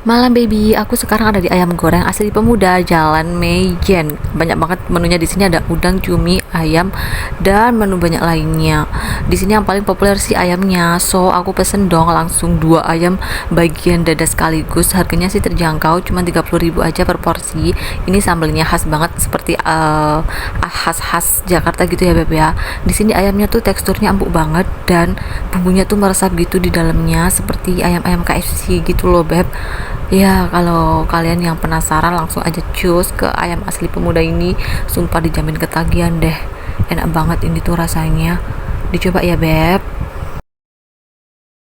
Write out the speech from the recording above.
Malam baby, aku sekarang ada di Ayam Goreng Asli Pemuda, Jalan Meijen. Banyak banget menunya di sini, ada udang, cumi, ayam, dan menu banyak lainnya. Di sini yang paling populer sih ayamnya. So, aku pesen dong langsung 2 ayam bagian dada sekaligus. Harganya sih terjangkau, cuma 30.000 aja per porsi. Ini sambelnya khas banget seperti khas-khas Jakarta gitu ya, Beb ya. Di sini ayamnya tuh teksturnya empuk banget dan bumbunya tuh meresap gitu di dalamnya seperti ayam-ayam KFC gitu loh, Beb. Ya, kalau kalian yang penasaran langsung aja cus ke Ayam Asli Pemuda ini. Sumpah dijamin ketagihan deh. Enak banget ini tuh rasanya. Dicoba ya, Beb.